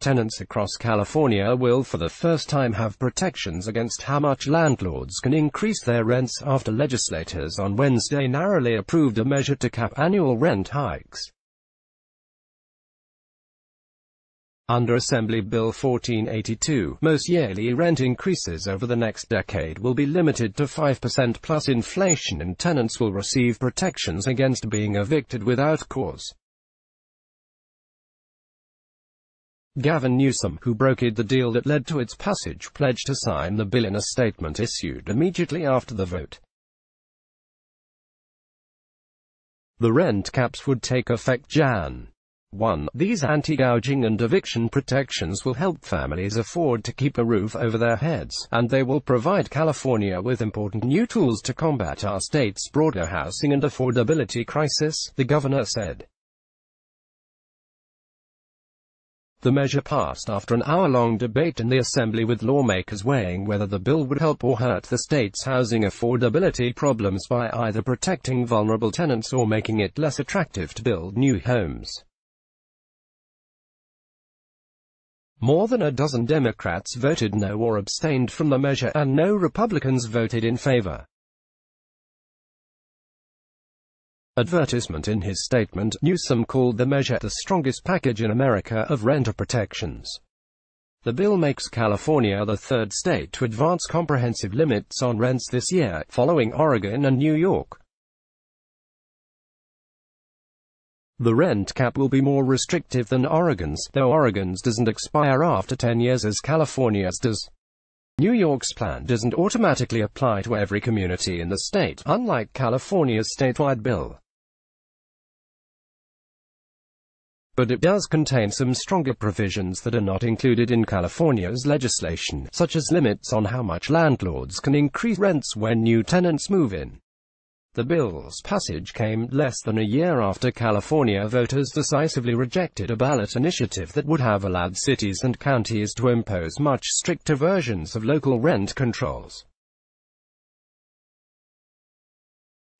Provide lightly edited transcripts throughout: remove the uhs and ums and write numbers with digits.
Tenants across California will for the first time have protections against how much landlords can increase their rents after legislators on Wednesday narrowly approved a measure to cap annual rent hikes. Under Assembly Bill 1482, most yearly rent increases over the next decade will be limited to 5% plus inflation, and tenants will receive protections against being evicted without cause. Gavin Newsom, who brokered the deal that led to its passage, pledged to sign the bill in a statement issued immediately after the vote. The rent caps would take effect Jan. 1. These anti-gouging and eviction protections will help families afford to keep a roof over their heads, and they will provide California with important new tools to combat our state's broader housing and affordability crisis, the governor said. The measure passed after an hour-long debate in the Assembly, with lawmakers weighing whether the bill would help or hurt the state's housing affordability problems by either protecting vulnerable tenants or making it less attractive to build new homes. More than a dozen Democrats voted no or abstained from the measure, and no Republicans voted in favor. Advertisement. In his statement, Newsom called the measure the strongest package in America of renter protections. The bill makes California the third state to advance comprehensive limits on rents this year, following Oregon and New York. The rent cap will be more restrictive than Oregon's, though Oregon's doesn't expire after 10 years as California's does. New York's plan doesn't automatically apply to every community in the state, unlike California's statewide bill. But it does contain some stronger provisions that are not included in California's legislation, such as limits on how much landlords can increase rents when new tenants move in. The bill's passage came less than a year after California voters decisively rejected a ballot initiative that would have allowed cities and counties to impose much stricter versions of local rent controls.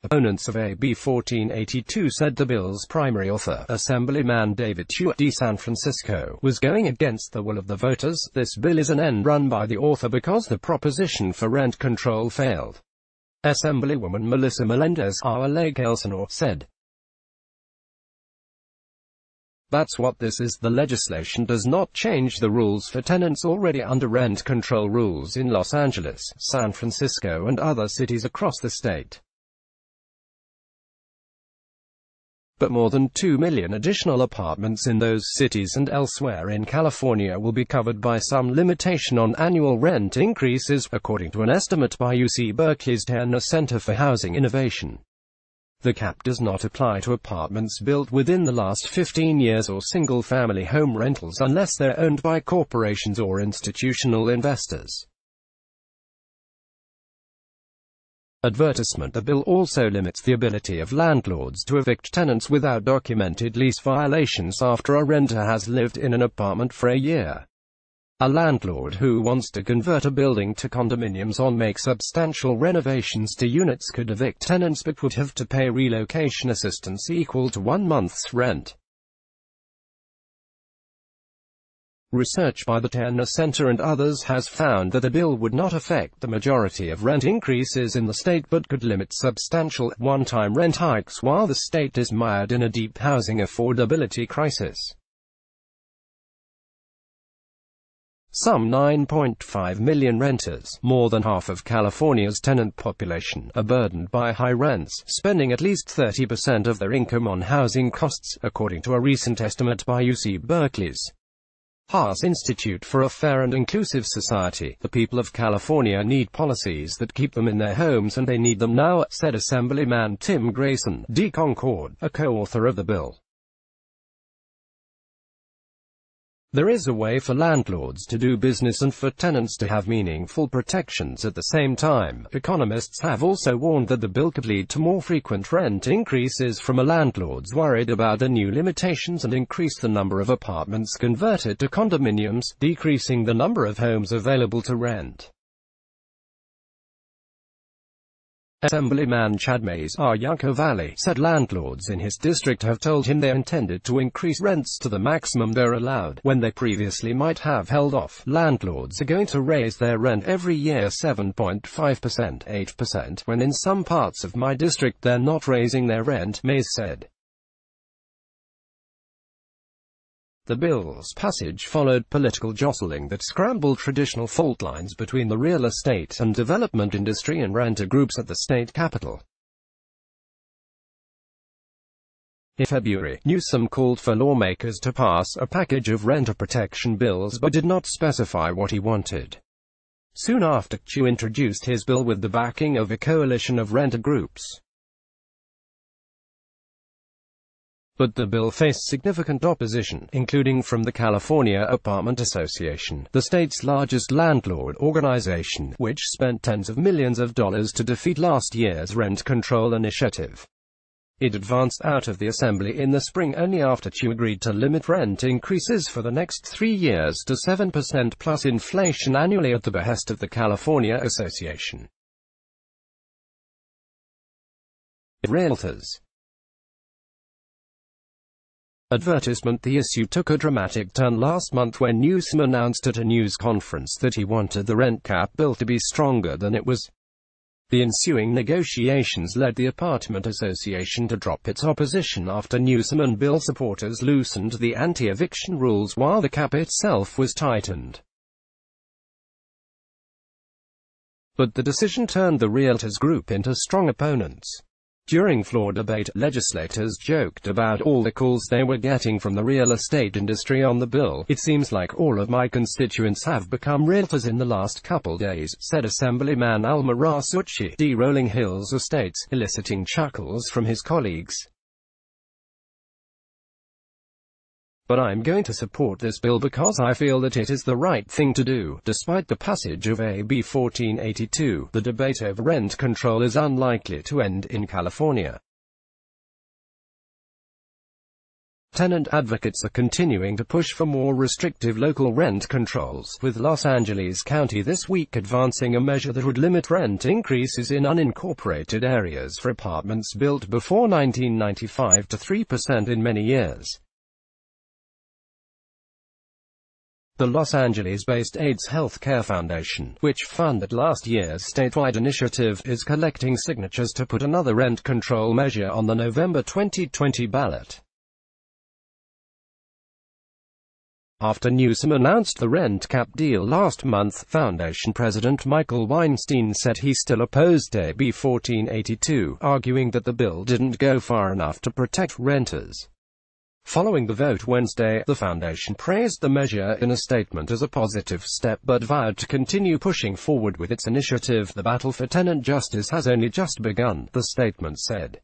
Opponents of AB 1482 said the bill's primary author, Assemblyman David Hewitt of San Francisco, was going against the will of the voters. This bill is an end run by the author because the proposition for rent control failed. Assemblywoman Melissa Melendez, our Lake Elsinore, said, "That's what this is. The legislation does not change the rules for tenants already under rent control rules in Los Angeles, San Francisco and other cities across the state. But more than 2 million additional apartments in those cities and elsewhere in California will be covered by some limitation on annual rent increases, according to an estimate by UC Berkeley's Tenants Center for Housing Innovation. The cap does not apply to apartments built within the last 15 years or single-family home rentals unless they're owned by corporations or institutional investors." Advertisement. The bill also limits the ability of landlords to evict tenants without documented lease violations after a renter has lived in an apartment for a year. A landlord who wants to convert a building to condominiums or make substantial renovations to units could evict tenants but would have to pay relocation assistance equal to 1 month's rent. Research by the Tenants Center and others has found that the bill would not affect the majority of rent increases in the state but could limit substantial, one-time rent hikes while the state is mired in a deep housing affordability crisis. Some 9.5 million renters, more than half of California's tenant population, are burdened by high rents, spending at least 30% of their income on housing costs, according to a recent estimate by UC Berkeley's Haas Institute for a Fair and Inclusive Society. "The people of California need policies that keep them in their homes, and they need them now," said Assemblyman Tim Grayson, D. Concord, a co-author of the bill. "There is a way for landlords to do business and for tenants to have meaningful protections at the same time." Economists have also warned that the bill could lead to more frequent rent increases from landlords worried about the new limitations and increase the number of apartments converted to condominiums, decreasing the number of homes available to rent. Assemblyman Chad Mays, Yucca Valley, said landlords in his district have told him they intended to increase rents to the maximum they're allowed, when they previously might have held off. Landlords are going to raise their rent every year 7.5%, 8%, when in some parts of my district they're not raising their rent, Mays said. The bill's passage followed political jostling that scrambled traditional fault lines between the real estate and development industry and renter groups at the state capitol. In February, Newsom called for lawmakers to pass a package of renter protection bills but did not specify what he wanted. Soon after, Chu introduced his bill with the backing of a coalition of renter groups. But the bill faced significant opposition, including from the California Apartment Association, the state's largest landlord organization, which spent tens of millions of dollars to defeat last year's rent control initiative. It advanced out of the assembly in the spring only after Chu agreed to limit rent increases for the next 3 years to 7% plus inflation annually at the behest of the California Association. Realtors. Advertisement. The issue took a dramatic turn last month when Newsom announced at a news conference that he wanted the rent cap bill to be stronger than it was. The ensuing negotiations led the Apartment Association to drop its opposition after Newsom and bill supporters loosened the anti-eviction rules while the cap itself was tightened. But the decision turned the Realtors group into strong opponents. During floor debate, legislators joked about all the calls they were getting from the real estate industry on the bill. "It seems like all of my constituents have become realtors in the last couple days," said Assemblyman Alma Rasucci, D. Rolling Hills Estates, eliciting chuckles from his colleagues. "But I'm going to support this bill because I feel that it is the right thing to do." Despite the passage of AB 1482, the debate over rent control is unlikely to end in California. Tenant advocates are continuing to push for more restrictive local rent controls, with Los Angeles County this week advancing a measure that would limit rent increases in unincorporated areas for apartments built before 1995 to 3% in many years. The Los Angeles-based AIDS Health Care Foundation, which funded last year's statewide initiative, is collecting signatures to put another rent control measure on the November 2020 ballot. After Newsom announced the rent cap deal last month, Foundation President Michael Weinstein said he still opposed AB 1482, arguing that the bill didn't go far enough to protect renters. Following the vote Wednesday, the foundation praised the measure in a statement as a positive step but vowed to continue pushing forward with its initiative. "The battle for tenant justice has only just begun," the statement said.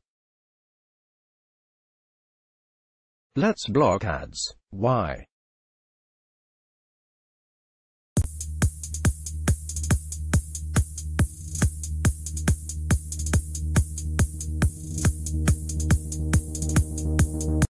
Let's block ads. Why?